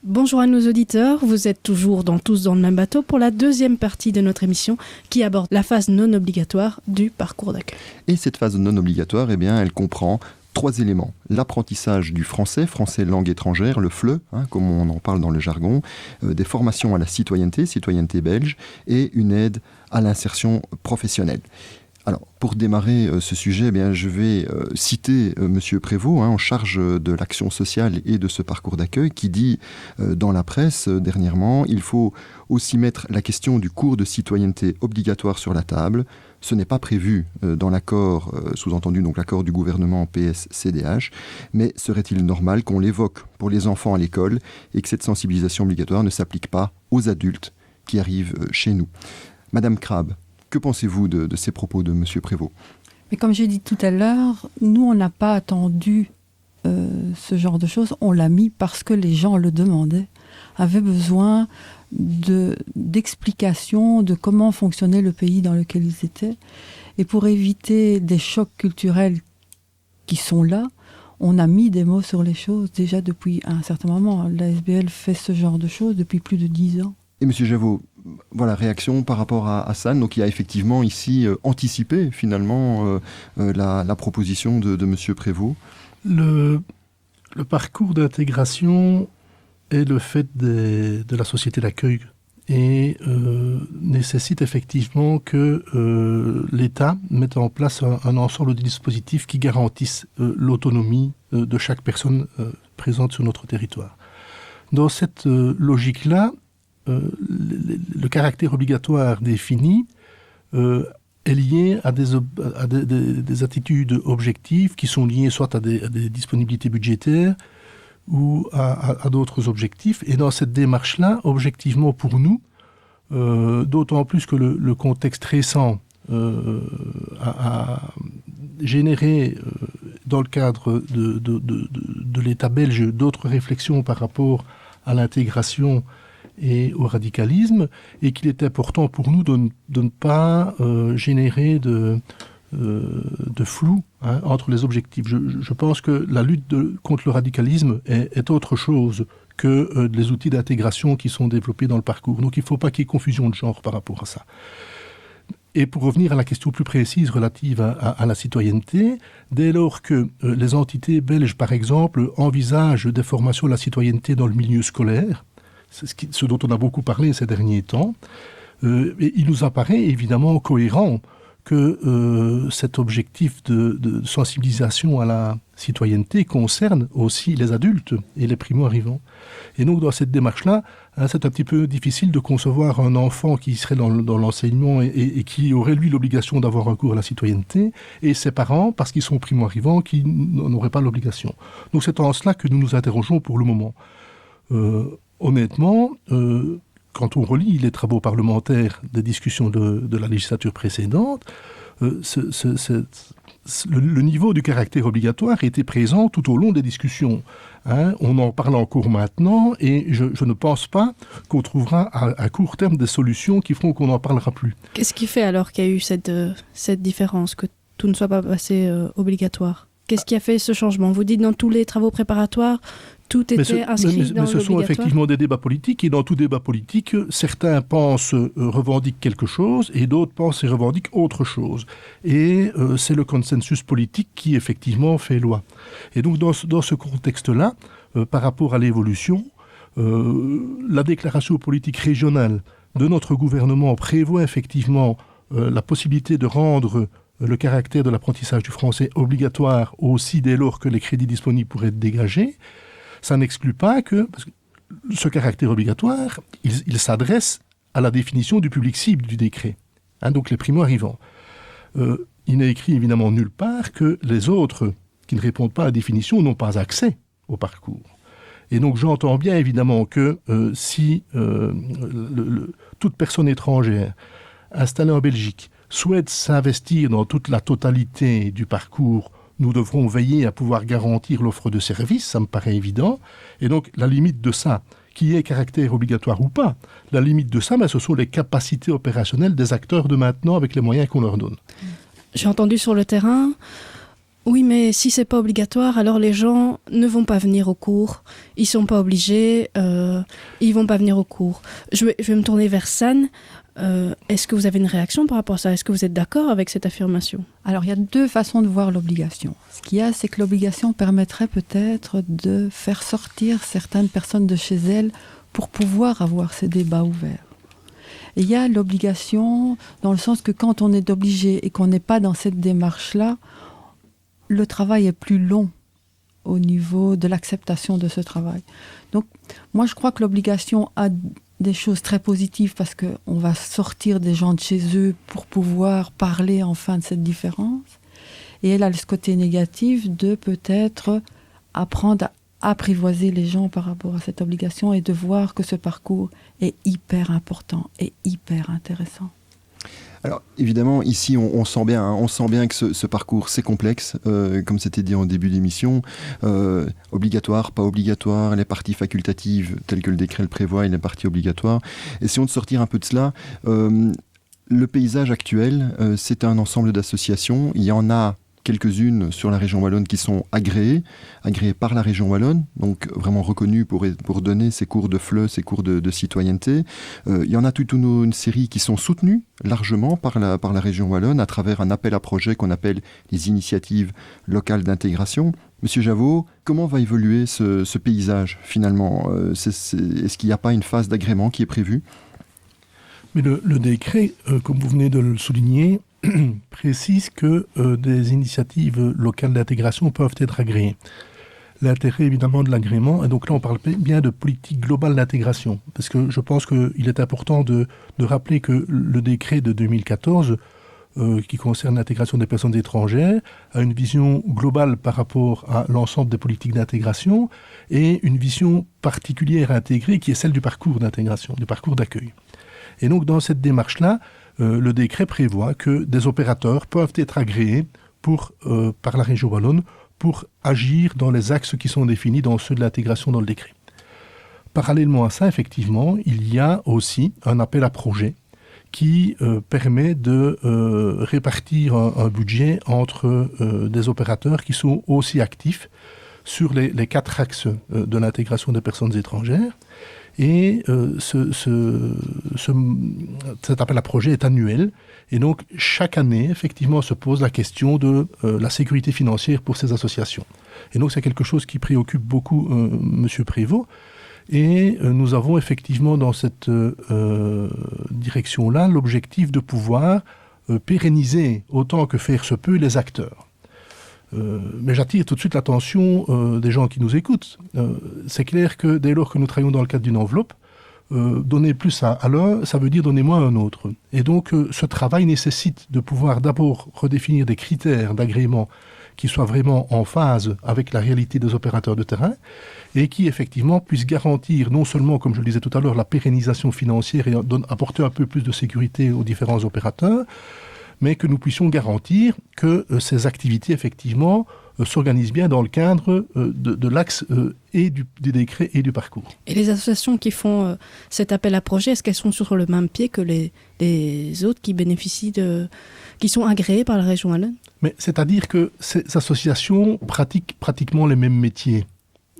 Bonjour à nos auditeurs, vous êtes toujours tous dans le même bateau pour la deuxième partie de notre émission qui aborde la phase non obligatoire du parcours d'accueil. Et cette phase non obligatoire, elle comprend 3 éléments. L'apprentissage du français langue étrangère, le FLE, comme on en parle dans le jargon, des formations à la citoyenneté belge, et une aide à l'insertion professionnelle. Alors, pour démarrer ce sujet, je vais citer Monsieur Prévost, en charge de l'action sociale et de ce parcours d'accueil, qui dit dans la presse dernièrement, il faut aussi mettre la question du cours de citoyenneté obligatoire sur la table. Ce n'est pas prévu dans l'accord, sous-entendu donc l'accord du gouvernement PS-CDH, mais serait-il normal qu'on l'évoque pour les enfants à l'école et que cette sensibilisation obligatoire ne s'applique pas aux adultes qui arrivent chez nous? Madame Crabe, que pensez-vous de ces propos de M. Prévost? Mais comme j'ai dit tout à l'heure, nous, on n'a pas attendu ce genre de choses. On l'a mis parce que les gens le demandaient, avaient besoin d'explications de comment fonctionnait le pays dans lequel ils étaient. Et pour éviter des chocs culturels qui sont là, on a mis des mots sur les choses déjà depuis un certain moment. La SBL fait ce genre de choses depuis plus de 10 ans. Et M. Javot, voilà, réaction par rapport à ça. Donc il y a effectivement ici anticipé finalement la proposition de M. Prévost. Le parcours d'intégration est le fait de la société d'accueil et nécessite effectivement que l'État mette en place un ensemble de dispositifs qui garantissent l'autonomie de chaque personne présente sur notre territoire. Dans cette logique-là, le caractère obligatoire défini est lié à des attitudes objectives qui sont liées soit à des disponibilités budgétaires ou à d'autres objectifs. Et dans cette démarche-là, objectivement pour nous, d'autant plus que le contexte récent a généré, dans le cadre de l'État belge, d'autres réflexions par rapport à l'intégration et au radicalisme, et qu'il est important pour nous de ne pas générer de flou entre les objectifs. Je pense que la lutte contre le radicalisme est autre chose que les outils d'intégration qui sont développés dans le parcours. Donc il ne faut pas qu'il y ait confusion de genre par rapport à ça. Et pour revenir à la question plus précise relative à la citoyenneté, dès lors que les entités belges, par exemple, envisagent des formations à la citoyenneté dans le milieu scolaire, ce dont on a beaucoup parlé ces derniers temps, et il nous apparaît évidemment cohérent que cet objectif de sensibilisation à la citoyenneté concerne aussi les adultes et les primo-arrivants. Et donc dans cette démarche-là, c'est un petit peu difficile de concevoir un enfant qui serait dans l'enseignement et qui aurait lui l'obligation d'avoir un cours à la citoyenneté, et ses parents, parce qu'ils sont primo-arrivants, qui n'auraient pas l'obligation. Donc c'est en cela que nous nous interrogeons pour le moment. Honnêtement, quand on relit les travaux parlementaires des discussions de la législature précédente, le niveau du caractère obligatoire était présent tout au long des discussions. On en parle encore maintenant et je ne pense pas qu'on trouvera à court terme des solutions qui feront qu'on n'en parlera plus. Qu'est-ce qui fait alors qu'il y a eu cette différence, que tout ne soit pas passé obligatoire? Qu'est-ce qui a fait ce changement? Vous dites dans tous les travaux préparatoires, tout était inscrit dans l'obligatoire. Mais ce sont effectivement des débats politiques, et dans tout débat politique, certains pensent, revendiquent quelque chose, et d'autres pensent et revendiquent autre chose. Et c'est le consensus politique qui, effectivement, fait loi. Et donc, dans ce contexte-là, par rapport à l'évolution, la déclaration politique régionale de notre gouvernement prévoit effectivement la possibilité de rendre le caractère de l'apprentissage du français obligatoire aussi dès lors que les crédits disponibles pourraient être dégagés. Ça n'exclut pas parce que ce caractère obligatoire, il s'adresse à la définition du public cible du décret, donc les primo-arrivants. Il n'est écrit évidemment nulle part que les autres qui ne répondent pas à la définition n'ont pas accès au parcours. Et donc j'entends bien évidemment que si toute personne étrangère installée en Belgique souhaite s'investir dans toute la totalité du parcours, nous devrons veiller à pouvoir garantir l'offre de services, ça me paraît évident. Et donc, la limite de ça, qui est caractère obligatoire ou pas, la limite de ça, ce sont les capacités opérationnelles des acteurs de maintenant avec les moyens qu'on leur donne. J'ai entendu sur le terrain, Oui, mais si c'est pas obligatoire, alors les gens ne vont pas venir au cours. Ils sont pas obligés, ils vont pas venir au cours. Je vais me tourner vers San. Est-ce que vous avez une réaction par rapport à ça? Est-ce que vous êtes d'accord avec cette affirmation? Alors, il y a deux façons de voir l'obligation. Ce qu'il y a, c'est que l'obligation permettrait peut-être de faire sortir certaines personnes de chez elles pour pouvoir avoir ces débats ouverts. Et il y a l'obligation dans le sens que quand on est obligé et qu'on n'est pas dans cette démarche-là, le travail est plus long au niveau de l'acceptation de ce travail. Donc, moi, je crois que l'obligation a des choses très positives parce qu'on va sortir des gens de chez eux pour pouvoir parler enfin de cette différence. Et elle a ce côté négatif de peut-être apprendre à apprivoiser les gens par rapport à cette obligation et de voir que ce parcours est hyper important et hyper intéressant. Alors évidemment, ici on sent bien que ce parcours c'est complexe, comme c'était dit en début d'émission, obligatoire, pas obligatoire, les parties facultatives telles que le décret le prévoit et les parties obligatoires. Essayons de sortir un peu de cela. Le paysage actuel, c'est un ensemble d'associations. Il y en a quelques-unes sur la région wallonne qui sont agréées par la région wallonne, donc vraiment reconnues pour donner ces cours de FLE, ces cours de citoyenneté. Il y en a toute une série qui sont soutenues largement par la région wallonne à travers un appel à projet qu'on appelle les initiatives locales d'intégration. Monsieur Javot, comment va évoluer ce paysage finalement? Est-ce qu'il n'y a pas une phase d'agrément qui est prévue? Mais le décret, comme vous venez de le souligner, précise que des initiatives locales d'intégration peuvent être agréées. L'intérêt évidemment de l'agrément, et donc là on parle bien de politique globale d'intégration, parce que je pense qu'il est important de rappeler que le décret de 2014 qui concerne l'intégration des personnes étrangères a une vision globale par rapport à l'ensemble des politiques d'intégration et une vision particulière intégrée qui est celle du parcours d'intégration, du parcours d'accueil. Et donc dans cette démarche-là, le décret prévoit que des opérateurs peuvent être agréés par la région wallonne pour agir dans les axes qui sont définis dans ceux de l'intégration dans le décret. Parallèlement à ça, effectivement, il y a aussi un appel à projet qui permet de répartir un budget entre des opérateurs qui sont aussi actifs sur les 4 axes de l'intégration des personnes étrangères. Et cet appel à projet est annuel. Et donc, chaque année, effectivement, se pose la question de la sécurité financière pour ces associations. Et donc, c'est quelque chose qui préoccupe beaucoup M. Prévost. Et nous avons effectivement, dans cette direction-là, l'objectif de pouvoir pérenniser, autant que faire se peut, les acteurs. Mais j'attire tout de suite l'attention des gens qui nous écoutent. C'est clair que dès lors que nous travaillons dans le cadre d'une enveloppe, donner plus à l'un, ça veut dire donner moins à un autre. Et donc ce travail nécessite de pouvoir d'abord redéfinir des critères d'agrément qui soient vraiment en phase avec la réalité des opérateurs de terrain et qui effectivement puissent garantir non seulement, comme je le disais tout à l'heure, la pérennisation financière et apporter un peu plus de sécurité aux différents opérateurs, mais que nous puissions garantir que ces activités, effectivement, s'organisent bien dans le cadre de l'axe et du décret et du parcours. Et les associations qui font cet appel à projet, est-ce qu'elles sont sur le même pied que les autres qui bénéficient qui sont agréées par la région wallonne? Mais c'est-à-dire que ces associations pratiquent pratiquement les mêmes métiers.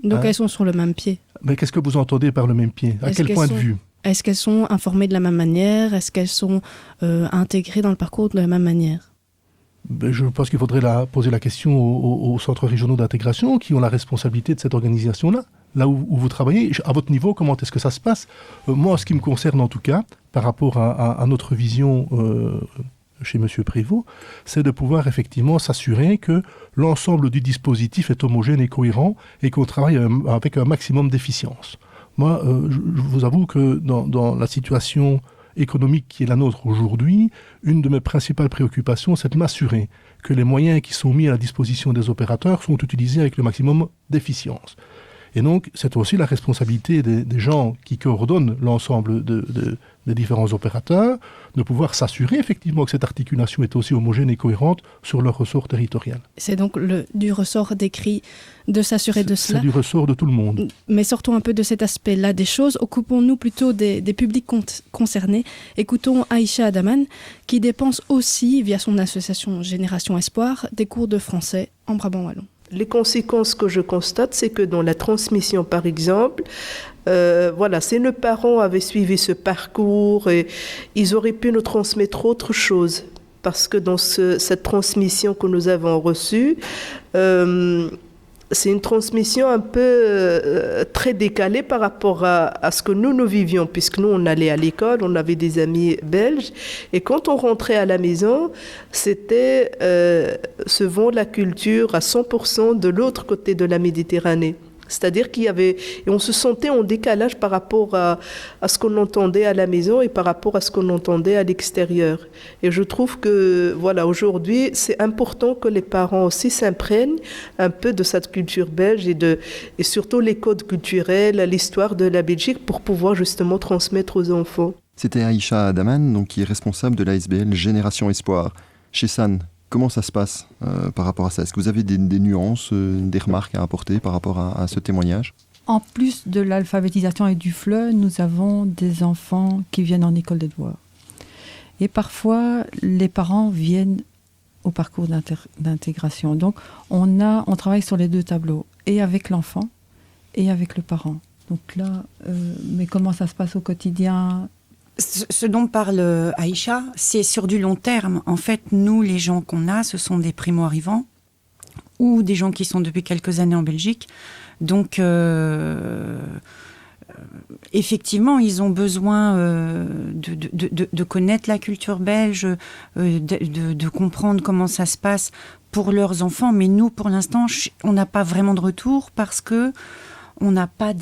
Donc elles sont sur le même pied. Mais qu'est-ce que vous entendez par le même pied? À quel point de vue? Est-ce qu'elles sont informées de la même manière? Est-ce qu'elles sont intégrées dans le parcours de la même manière? Je pense qu'il faudrait poser la question aux centres régionaux d'intégration qui ont la responsabilité de cette organisation-là. Là où vous travaillez, à votre niveau, comment est-ce que ça se passe? Moi, en ce qui me concerne en tout cas, par rapport à notre vision chez M. Prévost, c'est de pouvoir effectivement s'assurer que l'ensemble du dispositif est homogène et cohérent et qu'on travaille avec un maximum d'efficience. Moi, je vous avoue que dans la situation économique qui est la nôtre aujourd'hui, une de mes principales préoccupations, c'est de m'assurer que les moyens qui sont mis à la disposition des opérateurs sont utilisés avec le maximum d'efficience. Et donc, c'est aussi la responsabilité des gens qui coordonnent l'ensemble des différents opérateurs, de pouvoir s'assurer effectivement que cette articulation est aussi homogène et cohérente sur leur ressort territorial. C'est donc du ressort des CRI de s'assurer de cela. C'est du ressort de tout le monde. Mais sortons un peu de cet aspect-là des choses. Occupons-nous plutôt des publics concernés. Écoutons Aïcha Adaman, qui dépense aussi, via son association Génération Espoir, des cours de français en Brabant Wallon. Les conséquences que je constate, c'est que dans la transmission, par exemple, si nos parents avaient suivi ce parcours, ils auraient pu nous transmettre autre chose. Parce que dans cette transmission que nous avons reçue, c'est une transmission un peu très décalée par rapport à ce que nous vivions, puisque nous, on allait à l'école, on avait des amis belges, et quand on rentrait à la maison, c'était se vendre la culture à 100% de l'autre côté de la Méditerranée. C'est-à-dire et on se sentait en décalage par rapport à ce qu'on entendait à la maison et par rapport à ce qu'on entendait à l'extérieur. Et je trouve que, aujourd'hui, c'est important que les parents aussi s'imprègnent un peu de cette culture belge et surtout les codes culturels, l'histoire de la Belgique pour pouvoir justement transmettre aux enfants. C'était Aïcha Adaman, donc, qui est responsable de l'ASBL Génération Espoir. Chez San, comment ça se passe par rapport à ça? Est-ce que vous avez des nuances, des remarques à apporter par rapport à ce témoignage? En plus de l'alphabétisation et du FLE, nous avons des enfants qui viennent en école des devoirs. Et parfois, les parents viennent au parcours d'intégration. Donc, on travaille sur les deux tableaux, et avec l'enfant et avec le parent. Donc là, mais comment ça se passe au quotidien? Ce dont parle Aïcha, c'est sur du long terme. En fait, nous, les gens qu'on a, ce sont des primo-arrivants ou des gens qui sont depuis quelques années en Belgique. Donc, effectivement, ils ont besoin de connaître la culture belge, de comprendre comment ça se passe pour leurs enfants. Mais nous, pour l'instant, on n'a pas vraiment de retour parce que on n'a pas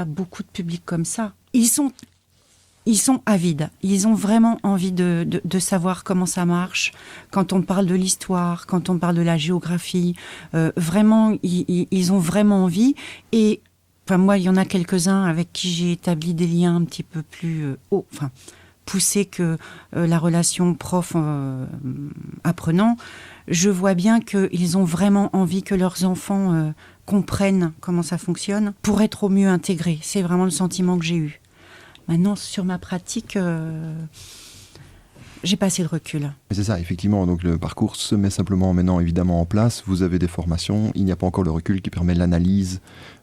beaucoup de public comme ça. Ils sont avides. Ils ont vraiment envie de savoir comment ça marche. Quand on parle de l'histoire, quand on parle de la géographie, vraiment, ils ont vraiment envie. Et moi, il y en a quelques-uns avec qui j'ai établi des liens un petit peu plus poussés que la relation prof-apprenant. Je vois bien qu'ils ont vraiment envie que leurs enfants comprennent comment ça fonctionne pour être au mieux intégrés. C'est vraiment le sentiment que j'ai eu. Maintenant, sur ma pratique, j'ai pas assez de recul. C'est ça, effectivement. Donc le parcours se met simplement maintenant évidemment en place. Vous avez des formations. Il n'y a pas encore le recul qui permet l'analyse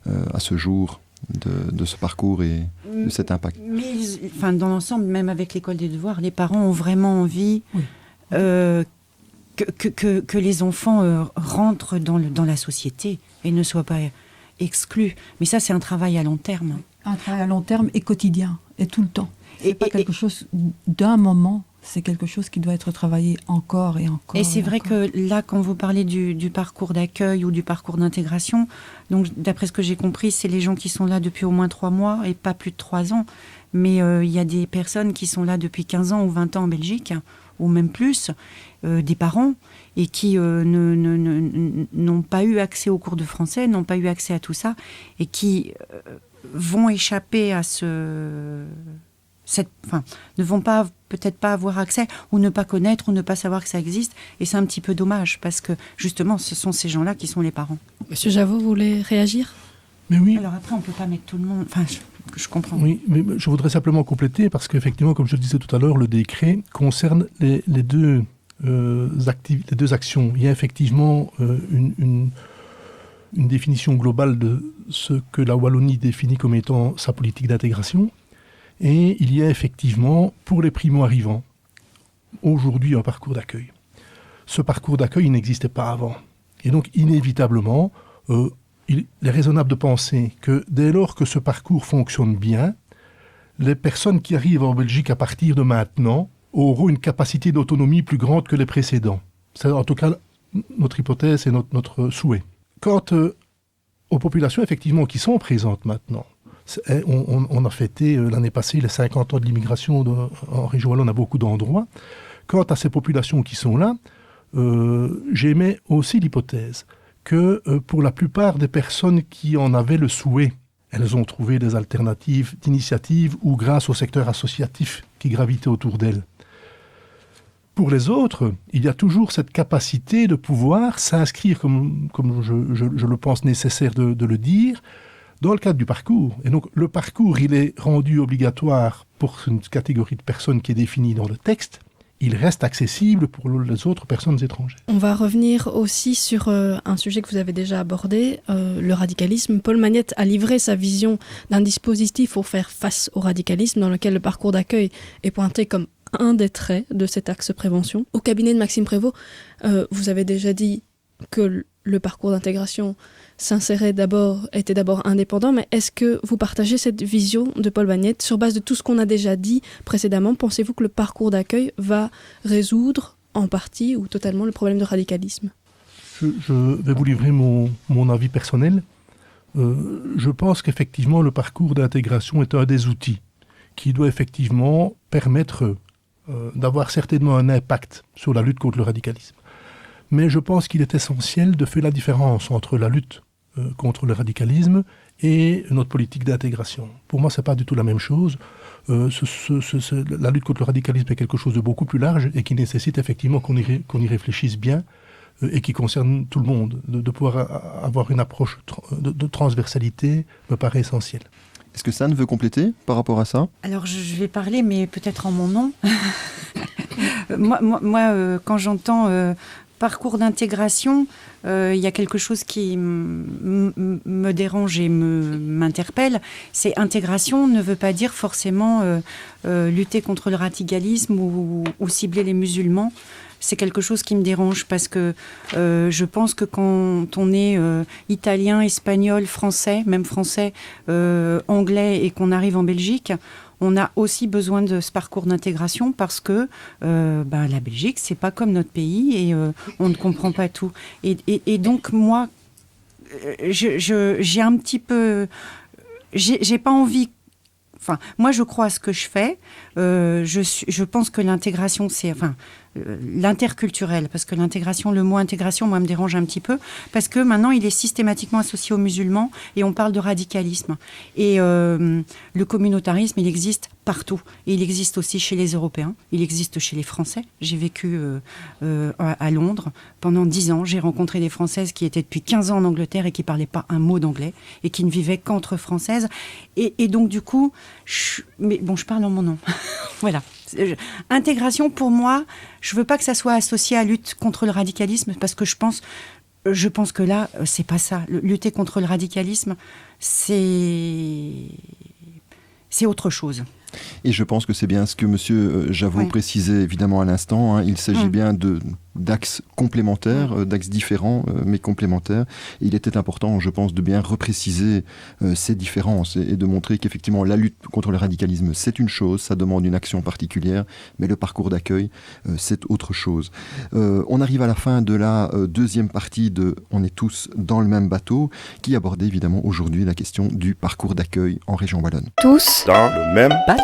à ce jour de ce parcours et de cet impact. Mais dans l'ensemble, même avec l'école des devoirs, les parents ont vraiment envie que les enfants rentrent dans la société et ne soient pas exclus. Mais ça, c'est un travail à long terme. Un travail à long terme et quotidien, et tout le temps. C'est pas quelque chose d'un moment, c'est quelque chose qui doit être travaillé encore et encore. Et c'est vrai que là, quand vous parlez du parcours d'accueil ou du parcours d'intégration, donc d'après ce que j'ai compris, c'est les gens qui sont là depuis au moins 3 mois et pas plus de 3 ans. Mais il y a des personnes qui sont là depuis 15 ans ou 20 ans en Belgique, ou même plus, des parents, et qui n'ont pas eu accès aux cours de français, n'ont pas eu accès à tout ça, et qui vont échapper à ne vont pas peut-être pas avoir accès ou ne pas connaître ou ne pas savoir que ça existe, et c'est un petit peu dommage parce que justement ce sont ces gens-là qui sont les parents. Monsieur Javot, vous voulez réagir? Mais oui. Alors après on peut pas mettre tout le monde, je comprends. Oui, mais je voudrais simplement compléter parce qu'effectivement, comme je le disais tout à l'heure, le décret concerne les deux actions. Il y a effectivement une définition globale de ce que la Wallonie définit comme étant sa politique d'intégration. Et il y a effectivement, pour les primo-arrivants, aujourd'hui un parcours d'accueil. Ce parcours d'accueil, il n'existait pas avant. Et donc, inévitablement, il est raisonnable de penser que dès lors que ce parcours fonctionne bien, les personnes qui arrivent en Belgique à partir de maintenant auront une capacité d'autonomie plus grande que les précédents. C'est en tout cas notre hypothèse et notre souhait. Quant aux populations effectivement qui sont présentes maintenant, on a fêté l'année passée les 50 ans de l'immigration en région wallonne à beaucoup d'endroits. Quant à ces populations qui sont là, j'émets aussi l'hypothèse que pour la plupart des personnes qui en avaient le souhait, elles ont trouvé des alternatives d'initiative ou grâce au secteur associatif qui gravitait autour d'elles. Pour les autres, il y a toujours cette capacité de pouvoir s'inscrire, comme je le pense nécessaire de le dire, dans le cadre du parcours. Et donc, le parcours, il est rendu obligatoire pour une catégorie de personnes qui est définie dans le texte. Il reste accessible pour les autres personnes étrangères. On va revenir aussi sur un sujet que vous avez déjà abordé, le radicalisme. Paul Magnette a livré sa vision d'un dispositif pour faire face au radicalisme, dans lequel le parcours d'accueil est pointé comme un des traits de cet axe prévention. Au cabinet de Maxime Prévost, vous avez déjà dit que le parcours d'intégration était d'abord indépendant, mais est-ce que vous partagez cette vision de Paul Magnette sur base de tout ce qu'on a déjà dit précédemment? Pensez-vous que le parcours d'accueil va résoudre en partie ou totalement le problème de radicalisme? Je vais vous livrer mon avis personnel. Je pense qu'effectivement le parcours d'intégration est un des outils qui doit effectivement permettre d'avoir certainement un impact sur la lutte contre le radicalisme. Mais je pense qu'il est essentiel de faire la différence entre la lutte contre le radicalisme et notre politique d'intégration. Pour moi, ce n'est pas du tout la même chose. La lutte contre le radicalisme est quelque chose de beaucoup plus large et qui nécessite effectivement qu'on y réfléchisse bien et qui concerne tout le monde. De pouvoir avoir une approche de transversalité me paraît essentiel. Est-ce que San veut compléter par rapport à ça? Alors, je vais parler, mais peut-être en mon nom. moi quand j'entends parcours d'intégration, il y a quelque chose qui me dérange et m'interpelle. C'est intégration ne veut pas dire forcément lutter contre le radicalisme ou cibler les musulmans. C'est quelque chose qui me dérange parce que je pense que quand on est italien, espagnol, français, même français, anglais et qu'on arrive en Belgique, on a aussi besoin de ce parcours d'intégration parce que la Belgique, c'est pas comme notre pays et on ne comprend pas tout. Et donc moi, j'ai un petit peu, j'ai pas envie. Enfin, moi, je crois à ce que je fais. Je pense que l'intégration, c'est l'interculturel, parce que l'intégration, le mot intégration, moi, me dérange un petit peu, parce que maintenant, il est systématiquement associé aux musulmans et on parle de radicalisme. Et le communautarisme, il existe partout. Et il existe aussi chez les Européens, il existe chez les Français. J'ai vécu à Londres pendant 10 ans. J'ai rencontré des Françaises qui étaient depuis 15 ans en Angleterre et qui ne parlaient pas un mot d'anglais et qui ne vivaient qu'entre Françaises. Et donc, du coup, je parle en mon nom. Voilà. Intégration, pour moi, je veux pas que ça soit associé à lutte contre le radicalisme parce que je pense que là, c'est pas ça. Lutter contre le radicalisme, c'est autre chose. Et je pense que c'est bien ce que M. Javot précisait évidemment à l'instant. Il s'agit bien d'axes complémentaires, d'axes différents mais complémentaires. Et il était important, je pense, de bien repréciser ces différences et de montrer qu'effectivement la lutte contre le radicalisme, c'est une chose, ça demande une action particulière, mais le parcours d'accueil, c'est autre chose. On arrive à la fin de la deuxième partie de « On est tous dans le même bateau » qui abordait évidemment aujourd'hui la question du parcours d'accueil en région wallonne. Tous dans le même bateau.